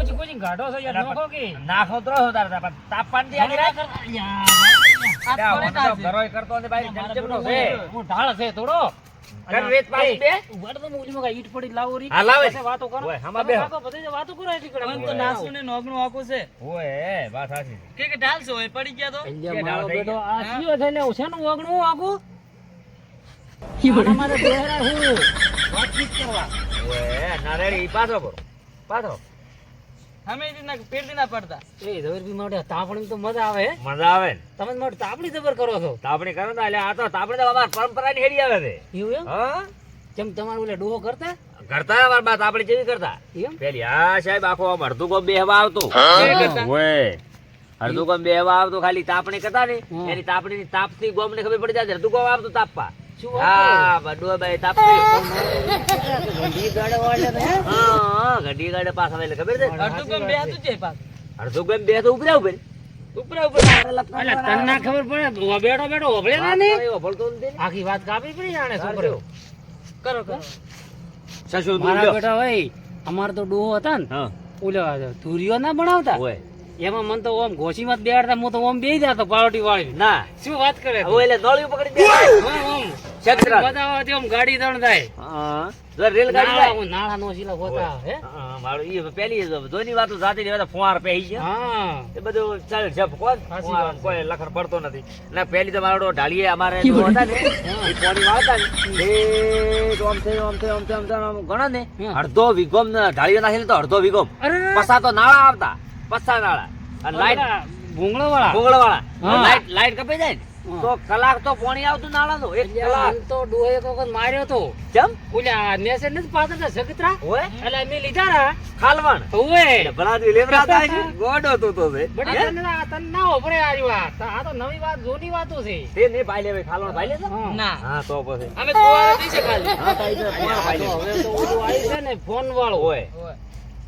ઓછી કોઈ ગાઢો છે યાર નોખો કે નાખો તો રહો તાર તાપમાન થી આગળ ઘરોય કરતો ને ભાઈ જમજમનો છે હું ઢાળ છે થોડો કર રેત પાડી બે ઉગાડ તો મૂલી માં ઈટ પડી લાવો રી હા લાવે વાતો કરો ઓય હમા બે બધે વાતો કરો એટલી કરે તો નાસુ ને નોગણું આખો છે ઓય વાત સાચી કે ઢાલસો હોય પડી ગયા તો મારો બેટો આ કયો છે ને ઓછાનું ઓગણું આગું અમારે બેહરા હું વાતચીત કરવા ઓય નારેડી પાછો પાછો અમે દીના પેટ દીના પડતા એ ધવરભી માટે તાપણી તો મજા આવે હે મજા આવે ને તમે માટે તાપણી જબર કરો છો તાપણી કરો ને એટલે આ તો તાપણી તો અમાર પરંપરાની હેડી આવે છે એવું એમ હા કેમ તમારું ઓલે ડોહો કરતા કરતા અમાર બાત આપણે જેવી કરતા એમ પેલી હા સાહેબ આખો આમ અડધું કોમ બેહવા આવતો ઓય અડધું કોમ બેહવા આવતો ખાલી તાપણી કરતા ને એની તાપણીની તાપથી ગોમ ને ખબર પડી જાય અડધું કોમ આવતું તાપવા હા બડો ભાઈ તાપતી ઘંટી ગાડે વાળે ને હા ઘડી ગાડે પાસ આવે ખબર છે અડધું કેમ બે હતું છે પાસ અડધું કોમ બે તો ઉપરા ઉપર એટલે તને ના ખબર પડે બેઠો બેઠો ઓભળે ના ને ભળતો નથી આખી વાત કાપી પડી જાણે છોકરો કરો કરો સસુ મારા બેટા ભાઈ અમાર તો ડોહો હતા ને હા ઓલા ધુરીઓ ના બનાવતા ઓય એમાં મન તો ઓમ ઘોસીમાં જ બેડતા હું તો ઓમ બેહી જાતો પાવટી વાળી ના શું વાત કરે ઓય એટલે નળિયું પકડી દે ઓમ છત્રા બતાવવાથી ઓમ ગાડી દણ થાય હા જો રેલ ગાડી જાય નાળા નો શીલા હોતા હે હા મારું ઈ પેલી જોની વાતો જાતી ને ફુવાર પેહી છે હા એ બધું ચાલ જપ કોણ સાચી ફુવાર વાત. કોઈ લખર પડતો નથી ના પેલી તો મારો ઢાળીએ અમારે જો હતા ને એ પાણી વાળતા ને એ ઓમ ગણો ને હા. અડધો વીઘોમ ને ઢાળીઓ નાખી તો અડધો વીઘોમ અરે પસા તો નાળા આવતા પસા નાળા અને લાઈટ ભૂંગળો વાળા ભૂગળ વાળા હા. લાઈટ કપાઈ જાય ને હા. તો કલાક તો પાણી આવતું નાળા નું એક કલાક તો ડોહે એક વખત માર્યો તો કેમ ઓલા નેસે નથી પાતળા સગતરા ઓય એટલે મેં લીધા રા ખાલવણ ઓએ ભલાદી લેવરા થાય છે ગોડો તો છે બડા તને ના ઓપરે આરી વાત આ તો નવી વાત જૂની વાતો છે તે ને ભાઈ લેવે ખાલવણ ભાઈ લેતા હા. ના હા તો પછી અમે દુવારા દઈશે ખાલી હા તાઈ તો ફુવાર ભાઈ તો લે હવે તો ઓલું આવ્યું છે ને ફોન વાળો ઓય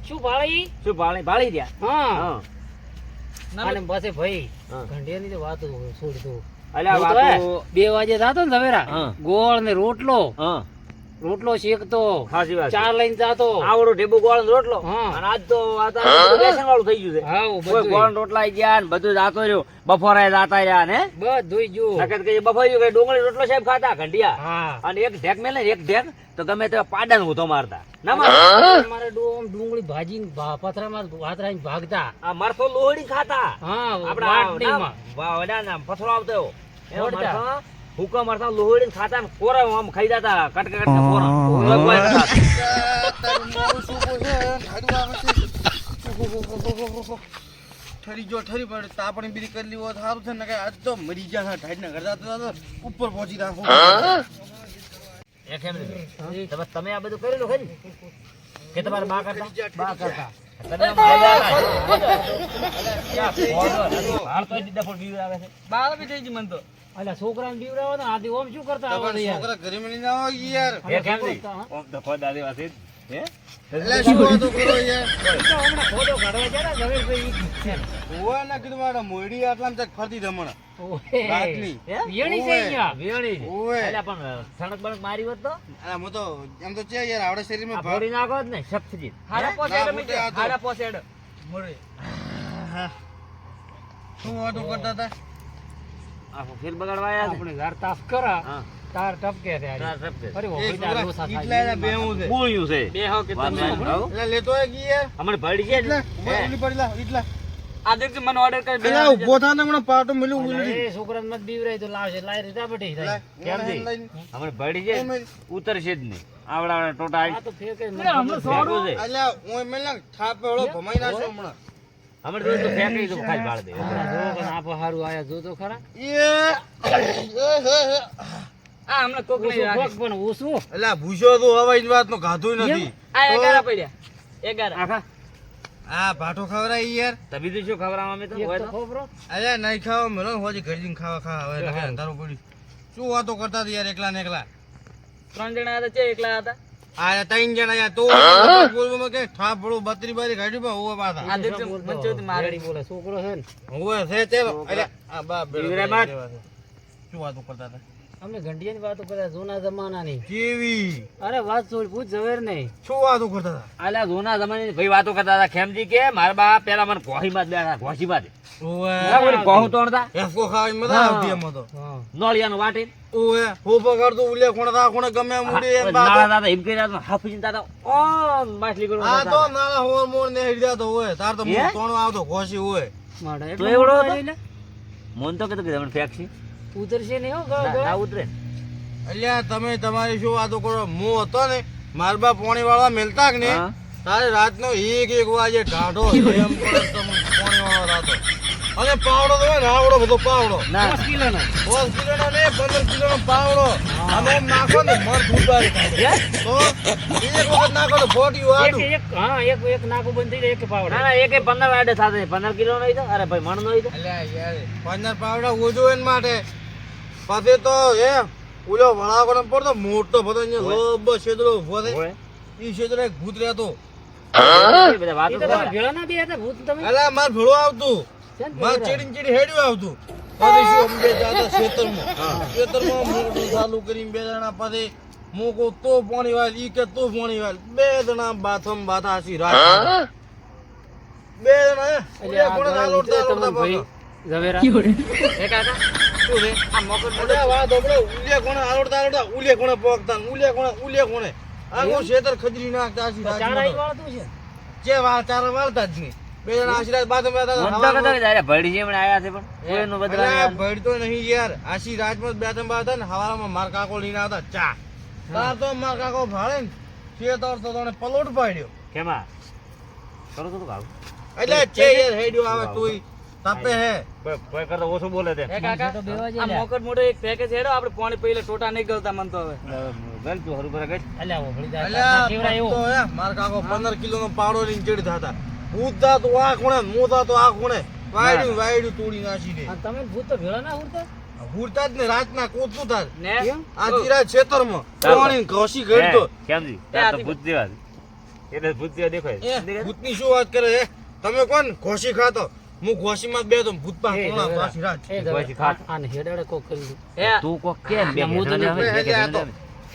શું ભાળી શું ભાળી દયા હા હા અને પછી ભાઈ હા. ઘંટિયાની તો વાતો છોડ દો અલ્યા હું તો હે, વાતો 2 વાગે જાતો ને ઝવેરા હા. ગોળ ને રોટલો હા શેકતો સાચી વાત ચા લઈને જાતો આવડો ઢેબુ ગોળ નો રોટલો હા. અને આજ તો આ તો બેસન વાળું થઈ ગયું છે હા કોઈ ગોળ રોટલા આઈ ગયા ને બધું જાતો રહ્યો બફોરે જાતા રહ્યા ને બધું જો નકર કે બફોરે કે ડોંગળી રોટલો સાહેબ ખાતા ઘંટિયા હા અને એક ઢેક મેલે ને એક ઢેક તો ગમે તે પાડા ને ઉધો મારતા ના માર અમારે ડુંગળી ભાજીને પથરામાં વાતરાઈને ભાગતા આ મરથો લોહડી ખાતા હા આપડા વાટડીમાં. વડા પથરો આવતો એવો. એવો ફોડતા. મરથા, હુકા મરથા લોહડી ખાતા ને કોરા આમ ખાઈ જતા કટકા કટકા કોરા કોઈ કોઈ નતા. ઠરી જો ઠરી પડે તાપણી બીરી કરી લી હોત સારું છે ને કે આજ તો મરી ગયા ઢાઈડ ના કરતા તો ઉપર પહોંચી રાખો એ કેમ નહીં? તમે આ બધું કરેલું ખરી કે તમારે બા કરતા તમે આમ મજા આવે. ક્યાં ફોડો? હાલ તો ઈ ડફોડ બીવર આવે છે. બાળ બી થઈ ગઈ મન તો અલ્યા છોકરાને બીવડાવો ને આદી ઓમ શું કરતા તમારા આવડે યાર છોકરા ઘરે મળી ના આવે યાર એ કેમ નહીં? હા. ઓમ તો ખોદ આદિવાસી જ. હે? એટલે શું વાતો કરો યાર તો હમણાં ખોદો કાઢવા ગયા ને ઝવેરભાઈ ઈ જ છે. ઓવા ના કીધું મારા મોયડી આટલામાં તક ફરતી રમણ ઓહે. રાતની હે? વિયણી છે અહીંયા. વિયણી છે. ઓવે. અલ્યા પણ સણક બણક મારી હોત તો અરે હું તો એમ તો છે યાર આપણા આ શરીરમાં ફોડી નાખો જ ને શક્તિજીત. હાડા ના, પોસેડ મોટે મીટર આ તો. હાડા પોસેડ મોરે શું વાતો કરતા હતા આખો ફેર બગાડવા આયા છે. આપણે ઝાડ તાપ કરા હા. તાર ટપકે છે તાર ટપકે. અરે એ ઓભી તાર છોકરા લોસા ઈટલા એના થાય બેહું છે બોલ્યું છે. બે હો કે વાત તમે સાચી. હઉ. એટલે લેતો હોય કે યાર હમણાં ભળી છે ને. એટલે ઉલી પડી લા ઈટલા આ દેખજો મને ઓર્ડર કરી બે એટલે ઉભો થા ને હમણાં પાટો મળ્યું ઉલી એ છોકરાને મત બીવરાય તો લાવશે લાઈ રીતા બટી થાય કેમ છે? હમણાં ભળી છે ને, ઉતરશે જ નહીં. આવડા ટોટા આ તો ફેર કઈ અરે હમણાં ફેંકવું છે. એટલે હું મેં લાગ થાપે ઓળો ભમાઈ નાખ્યો હમણાં હમણાં જોયું તો ફેંકી તો ખાલી બાળ દે. આપ હારું આયા જો તો ખરા આ હમણાં કોક ઓછું નહીં ભોગ પણ ઓછું એટલે ભૂસો તો હવાઈ વાત નો ગાધું નથી આ 11 પડ્યા 11 આખા આ ભાટો ખવરાય યાર તો બીજું શું ખવડાવવા અમે તો એક હોય તો તો? ખોબરો અલ્યા નહીં ખાવા મેલો હોજી ઘરે જઈને ખાવા હવે લગે અંધારું પડ્યું શું વાતો કરતા હતા યાર એકલા ને એકલા 3 જણા હતા છે એકલા હતા આ 3 જણા યાર તો બોલવામાં કે ઠાપ પડું 32 બારી ગાડી માં હોવા પાછા આ દેખજો મંચોથી મારે મારી બોલે છોકરો છે ને હોવે છે તે અલ્યા આ બા બેડો બીવરે બાદ. શું વાતો કરતા હતા અમે ઘંટિયાની વાતો કર્યા જૂના જમાનાની. કેવી અરે વાત છોડ, પૂછ ઝવેર નહીં. શું વાતો કરતા હતા? અલ્યા જૂના જમાનાની ભાઈ વાતો કરતા હતા. ખેમજી કે મારા બા પેલા મને ઘોસીમાં જ બેઠા, ઘોસીમાં જ. ઓવે ઘઉં તોડતા એફકો ખાવાની મજા આવતી એમાં તો. હા. નોળિયાનું વાટી ઓવે હો પકડતું ઉલે કોણ તા કોણ ગમે એમ ઉડે એમ બાદ. નાળા દાદા એમ કર્યા હાફીને દાદા ઓ માછલી ગળો આ તો નાળા હોર મોર ને હેડ્યા તો હોય તાર તો હે? તોણો આવતો ઘોસી હોય. મારે તો એટલો એવડો મોટો હતો? એટલે મન તો કીધું કે તમને ફેંકશી. ઉતરશે નહીં હો ના ઉતરે. અલ્યા તમે તમારી શું વાતો કરો? હું હતો ને માર બા પોણી વાળવા મેલતા કે ને હા. તારે રાતનો 1 વાગે ઢાઢો એમ પડે તમે પોણી વાળો રાતો. અને પાવડો તો હોય ને આવડો બધો પાવડો. ના 5 કિલોનો. 5 કિલોનો ને 15 કિલોનો પાવડો. આમ આમ નાખો ને મર ફૂટવાય થાય. તો એક વખત નાખો તો ફોટી વાડું. એક નાકું બંધ થઈ જાય, એક પાવડો. ના એકે 15 વાડે થાતે 15 કિલો નો ઈતો. અરે ભાઈ મણ નો ઈતો. અલ્યા યાર 15 પાવડા ઓછો એન માટે. પછી તો ઉલો વળાકો ને પડતો મોટો બધો અહીંયા લોબો છેદરો ઉભો થાય. ઓય. ઈ છેદરો એક ભૂત રહેતો. એ બધા વાતો ઈ તો તમે કરે. ભેળા ના બે હતા ભૂત તમે. અલ્યા માર ભેળો આવતું. છે ને માર ભેળા? ચીડી ચીડી હેડ્યું આવતું. પછી શું અમે બે જાતા ખેતરમાં મોટું ચાલુ કરીને બે જણા પછી હું કહું તો પાણી વાળ ઈ કે તું પાણી વાળ. બે જણા બાથમ બાથા હસી રાત. બે જણા એટલે આ કોણે ગળા ઉતરે આલોડતા તમને ભાઈ ઝવેરા. એ કાકા શું છે આ મોકર મોટો અરે વાહ દોબડે ઉલે કોણે આલોડતા ઉલે કોણે પોકતા ઉલે કોણે આગો શેતર ખજરી નાખતા હસી રાત. ચાર આઈ વાળતું છે. જે વાર ચાર વાળતા જ નહીં. બે જણા આશીર્વાદ બાથમ બાથા મન તો કહેતા કે અરે ભડી જેમણે આયા છે પણ કોઈનું બદલા અરે નહીં. ભડતો નહીં યાર. આશી રાજમાં બે ત્રણ બાર હતા ને હવારમાં માર કાકો લઈને આવતા ચા. તાર તો માર કાકો ભાળે ને ખેતર તો તને પલોટ પાડ્યો. કેમાં કરો તો કાવ. એટલે છે યાર હેડ્યો આવે તોય તાપે હે. કોઈ કરતો ઓછું બોલે તે. એ કાકા તો બેવા આ જેલા. મોકર મોટો એક પેકેજ હેડો આપણે પાણી પીલે ટોટા નહીં ગળતા મન તો હવે વેલ તું હરું કરે કઈ. અલ્યા ઓભળી જાય. અલ્યા કેવડા એવો. તો હે માર કાકો 15 કિલોનો પાવડો લઈને ચડી થતા. ઉદા તો આ ખૂણે મોતા તો આ ખૂણે વાયડું તોડી નાખી દે. અને તમે ભૂત તો ભેળા ના ઉડતા? હુરતા જ ને રાતના કોતું તાર. ને કેમ? આ જીરા ખેતરમાં ચાલો. પાણી ઘસી ગળતો. કેમજી એ તાર તો આથી- ભૂત જેવા છે. એટલે ભૂત જેવા દેખાય. એ ભૂતની શું વાત કરે હે? તમે કોણ ઘોસી ખાતો? હું ઘોસીમાં જ બેઠો ભૂત પાસે એ કોણા ઝવેરા. પાછી રાત. એ કોઈ ઝવેરા. ખાત. આને હેડાડે કોક કરી દઉં. એ તું કોક કેમ બે હું તો હેઠળ નહીં આવે, બે એટલે આ તો.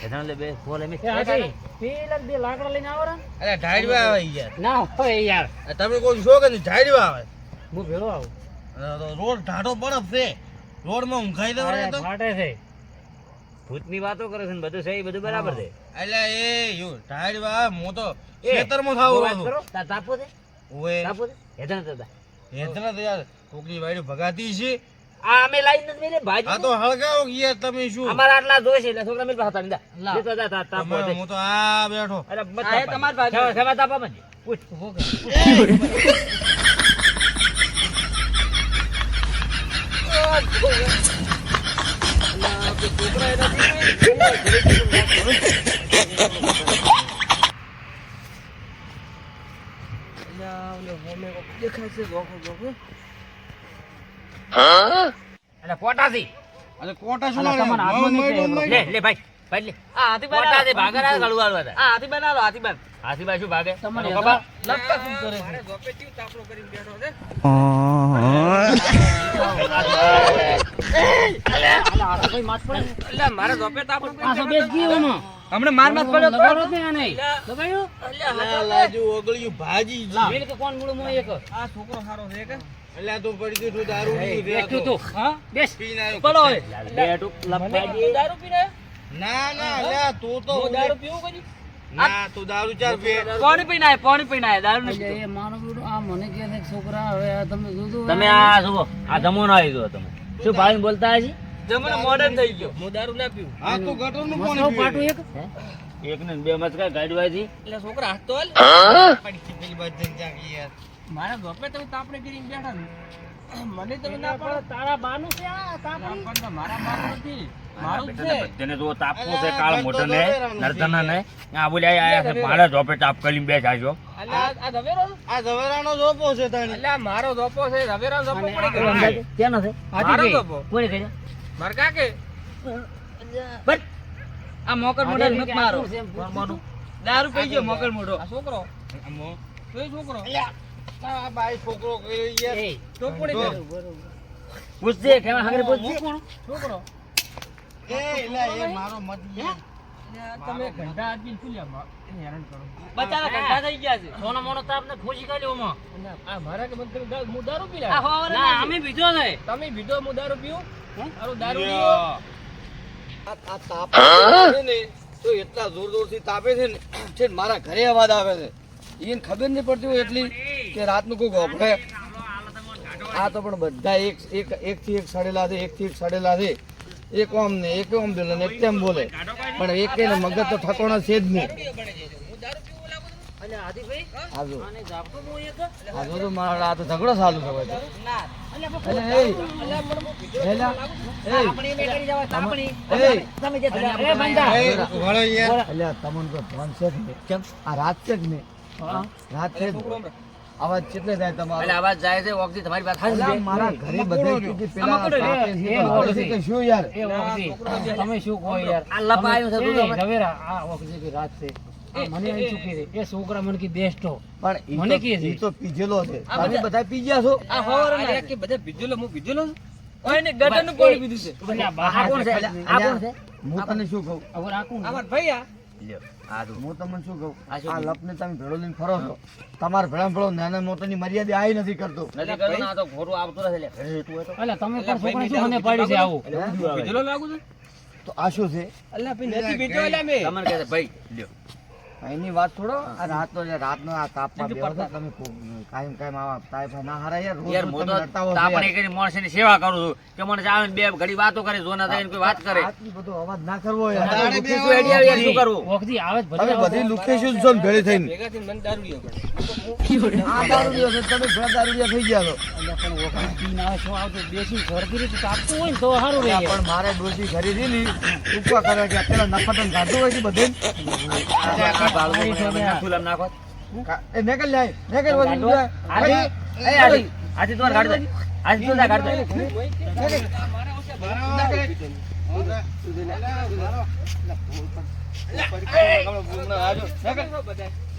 હેઠળ લે, બે ફોલ એમ. એ હાજી, પેલા બે લાકડા લઈને આવો રા. અરે ઢાળવા આવે યાર. ના હોય યાર. આ તમે કોઈ છો કે નહીં ઢાળવા આવે. હું ભેળો આવું. તો રોડ ઢાઢો બરફ છે. રોડમાં ઊંઘાઈ દેવાય અરે તો. ફાટે છે. ભૂતની વાતો કરે છે ને બધું છે એ બધું બરાબર છે. એટલે એ યો ઢાળવા આવે હું તો એ, ખેતરમાં હું થાવ વાત છું. કરો, તાર તાપો છે? ઓએ તાપો છે? હેઠળ નતા તા. હેતના તો યાર કોકની વાડી ભગાતી છે. આ અમે લાઈન નથી મેલે, ભાજી આ તો હળગાવો કે યાર તમે શું? અમારા આટલા જોઈ છે એટલે છોકરા મેલ પાસે હટાડી દે. લાવ. દેતો જા, તાર તાપો તમે છે. હું તો આ બેઠો. અરે મત આ એ તાપા. તમાર ભાજી. ખેવા- ખેવા તાપા મને. પૂછ. ઉભો કર. અરે પોટાસી. અરે કોટા શું અલા, તમારા હાથમાં નહીં મયડો, જાય, મયડો. લે ભાઈ ભાઈ લે. આ હાથી બનાવો. પોટાસી ભાગે ના ગળું વાળવા હતા. આ હાથી બનાવો હાથી બન હાથીભાઈ શું ભાગે? તમારે તારો બાબા? લપકા શું કરે છે અલા, આ તો કોઈ માસ પડે ને. એટલે મારે ધોપે તાપડું આ તો બેસ ગયો એમાં. હમણે માર માર પડ્યો દબાડો જ નહીં આને. દબાયો? અલા, લાજુ ઓગળ્યું ભાજી છે. મિલ કે કોણ મૂળું મોય એક. આ છોકરો સારો છે કે અલ્યા તું પડી ગયું તું દારૂ પીવું છે આ બેઠું તો. તું. હા? બેસ. પીને આવ્યો. પડો હોય બે હાટું લપકાજી. દારૂ પીને ના ના અલ્યા તું તો હું દારૂ પીવું કદી ના તું દારૂ ચાર પીએ. પાણી પીને આય પાણી પીને આય દારૂ નહીં અલ્યા, એ મારો બેટો આ મને કહે છે કે છોકરા હવે આ તમે જોજો. તમે આ જુઓ, આ જમવાનો આવી ગયો તમે. શું ભાઈને બોલતા હજી? જમને મોડર્ન થઈ ગયો હું દારૂ ના પીવું આ તું ગટરનું મસરો પાણી પાટું પીવે. એક. હે? એક ને બે મચકા ગાડી વાજી. એટલે છોકરા હાથ તો હાલ પડી ગઈ પેલી બાજુ જઈને જાગી યાર. મારા ધોપે તમે તાપડે કરીને બેઠા ને મને તમે ના પણ પાડો તારા બાનું છે આ ના તાપડી. પણ તો મારા બાપ નથી મારું જ બેટાને છે બધાને જુઓ તાપવું છે, અલા, કાળ આ મોઢો તો ને, દવેરાનું છે. નરતના ને. આ બોલ્યા આયા છે, મારા ઝોપે તાપ કરીને બેઠા છો. એટલે આ ધવેરો આ ઝવેરાનો જોપો છે તાણી. એટલે આ મારો ધોપો છે ધવેરા ધોપો અને કોણે આ કર્યો અંદાજે ક્યાં નથી? હાથી મારો ભાઈ. ધોપો કોને કર્યા? માર કાકે બસ. આ મોકર હાથી મોઢા ભાઈ મત કે મારો આ શું છે એમ પૂછ. મોનું. દારૂ પી ગયો મોકર મોઢો આ છોકરો આમો. કઈ છોકરો અલ્યા, આ બાઈ છોકરો કર્યો યાર. એ, તો કોણે જો. કર્યો બરોબર. પૂછજે, કેવા હાંગરે પૂછજે. હું કોણ? છોકરો એ મારો મત તમે ઘંટા આદમી શું લ્યા હેરાન કરો બચારા ઘંટા થઈ ગયા છે સોનો મોનો તાપ ને ખોજી કાઢ્યો માં અને આ મારા કે મને તમે હું દારૂ પી આ લ્યા હોવારે ના અમે બીજો છે તમે વિડો હું દારૂ પીવું મારું દારૂ પીવો આ તાપ છે ને તો એટલા જોર જોરથી તાપે છે ને છે ને મારા ઘરે અવાજ આવે છે એને ખબર નહીં પડતી હોય એટલી કે રાતનું કોઈ ગોભળે આ તો પણ બધા એક થી એક સડેલા છે એક થી એક સડેલા છે એક ઓમ ને એક ઓમ બોલે ને એક તેમ બોલે પણ એક ને મગજ તો ઠકોણા છે જ નહીં અને આદિભાઈ આજો આને જાપતો હું એક આજો તો મારા આ તો ઝઘડો ચાલુ થયો છે ના એટલે એલા આપણી મે કરી જવા આપણી એ તમે જે એ બંદા વળો યાર અલ્યા તમને તો ફોન છે ને કેમ આ રાત છે જ ને રાત છે અવાજ કેટલે જાય તમારો એટલે અવાજ જાય છે ઓક્સી તમારી વાત સાચી અલ્યા છે મારા ઘરે બધે કે પેલા તાપે છે તો હવે છે કે શું યાર એ ઓક્સી તમે શું કહો યાર આ લપાયું છે તું તો રવેરા આ ઓક્સી की रात से મને અહીં શું કહે એ છોકરા મને કી બેસ્ટો પણ મને કે છે ઈ તો પીજેલો છે તમે બધા પી ગયા છો આ હોવારે ના કે બધા ભીજેલો હું ભીજેલો છું ઓયને ગટરનું પાણી પીધું છે એટલે બહાર કોણ છે આ કોણ છે હું તને શું કહું હવે રાખું અમાર ભાઈ આ લ્યો આ તું હું તમને શું કહું આ શું આ લપને તમે ભેળો લઈને ફરો છો તમારે ભેળા ભેળો નાના મોટાની મર્યાદા આઈ નથી કરતો નથી કરતો આ તો ખોટું આવતું નથી લે ઘરે તું હોય તો એટલે તમે પણ છોકરા શું મને પાડ્યું છે આવું ભીજેલો લાગુ છે તો આ શું છે અલ્લા ભાઈ નથી ભીજો અલ્લા મે તમને કહે છે ભાઈ લ્યો એની વાત છોડો આ રાતનો આ તાપમાં બેહો છો તમે કાયમ આવા તાપ ના હારા યાર રોજ યાર રોજ હું તમે તો લડતા હો છો તાપણી યાર. કરી માણસની સેવા કરું છું કે મને આવે ને બે ઘડી વાતો કરે જોના થઈને કોઈ વાત કરે આટલી બધો અવાજ ના કરવો યાર દુઃખી શું એડી આવી યાર શું કરવું ઓક્સી આવે જ તમે ભલે બધી લોકેશન છો ને ભેળી થઈને ભેગા થઈને મને દારૂ લ્યો આ દારૂડિયો છે તમે ભેળા દારૂડિયા થઈ ગયા છો એટલે પણ ઓક્સી પીને આવે શું આવતું બેસી ઘરથી રીતે તાપતું હોય ને તો સારું રહે પણ મારે ડોસી ઘરે દીલી ઉપવા કરે કે પેલા નફટન કાઢતો હોય છે બધે ફૂલમ નાખો એ નીકળ જાય નીકળ બધું આજી એ આજી આજી તું ગાડી દે આજી તું ગાડી દે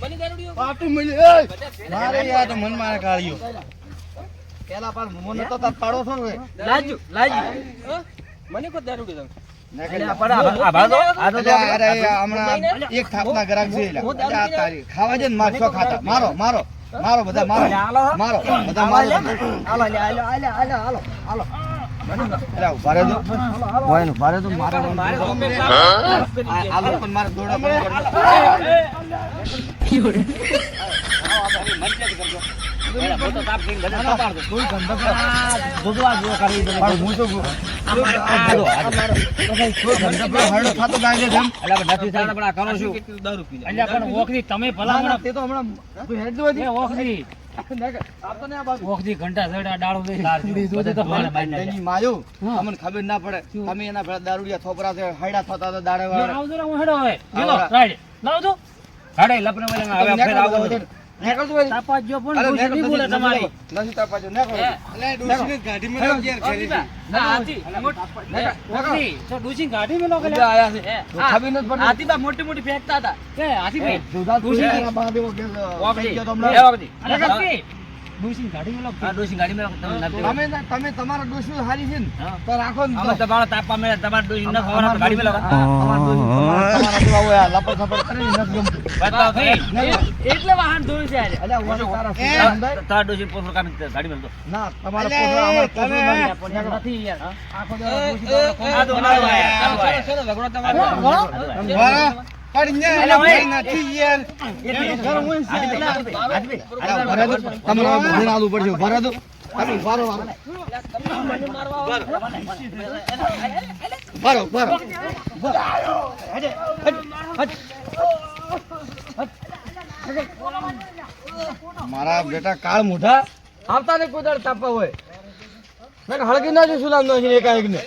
મને દારૂ લ્યો પાટું મળી મારે યાર તો મન મારે કાઢ્યો પેલા પર મને તો તાર પાડો છો ને લાજુ લાજુ મને કો દારૂ લ્યો આ ભાડો આ તો અરે હમણાં એક થાપના ગ્રાહક છે એલા. આ તારી ખાવા છે ને માર છો ખાતા મારો મારો મારો બધા મારો મારો બધા મારો હાલો હાલો અલા ઉભા રહેજો ઓય ને ઉભા રહેજો મારે હાલો પણ મારે દોડા પણ મોટો તાપ કરીને ઘરે સપાડ દો કોઈ ગંદા જોવા જો કરી દે પણ હું તો હરડો ખાતો ગાય છે એમ અલા નથી થાતા પણ આ કરો છું દારૂ પી એટલે પણ ઓક્સી તમે ના, ભલામણ તે તો હમણાં તું હેડ દો એ ઓક્સી આપતો ને આ બાજુ ઓક્સી ઘંટા સડા ડાળો દે બધું તો ભલે તેની માયો હા. તમને ખબર ના પડે તમે એના ભેળા દારૂડિયા થોપરા છે હૈડા થતા હતા દાડે વાળા આવજો ને હું હેડો હવે ચલો આવરા. રાઈડ લાવજો ગાડે લપને વળે હવે ફેર આવો નીકળતું હોય તાપા જો પણ અરે ડોશી નહીં બોલે તમારી નથી તાપાજો નીકળો ગાડીમાં ના હાથી ઓક્સી તો ડોશી ગાડી મેલો કે ખબર નથી પડતી હાથી બા મોટી મોટી ફેંકતા હતા કે હાથી ભાઈ જોધા ડોશી ડોશી બાંધેવો કે ઓકડી ગયો તો એ હમણાં. ઓકડી અરે કસ્તી ડોશી ગાડી મેલો આ ડોસી ગાડી માં તમે નથી તમે તમારા ડોશી હારી છે ને હા. તો રાખો ને અમે તમારો તાપા મેળે તમાર ડોસી ન ખબર તો ગાડી મેળો તમારા ડોશી તમારા જેવા હોય આ લપડ થપડ કરીને નથી ગમતું. બતાવ ભાઈ એટલે વાહન દોરી છે આજે અલ્યા ઓને તારા છોકરા સમજાય? તાર ડોસી પોસરો કામ ગાડી મેળો ના તમારા પોસરા અમારા પોસરા નહીં. પણ નથી યાર આખો દિવસ ડોશી તમારા આ તો મારો આયા ચલો ઝઘડો તમારો વાળા પડી ન્યા અલ્યા ભાઈ. નથી યાર ઘર હોય છે. અલ્યા ભરે દો. તમારે ભરે આલુ પડશે ભરે દો. તમે ભરો ભરો મારા બેટા કાળ મોઢા આવતા ને કોઈ દાડ તાપવા હોય મેં હળગી ના શું નામ નથી એકાએક ને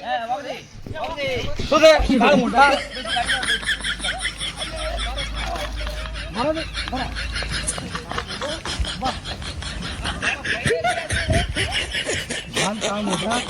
શું છે કાળ મોઢા મારો ને કાળ મોઢા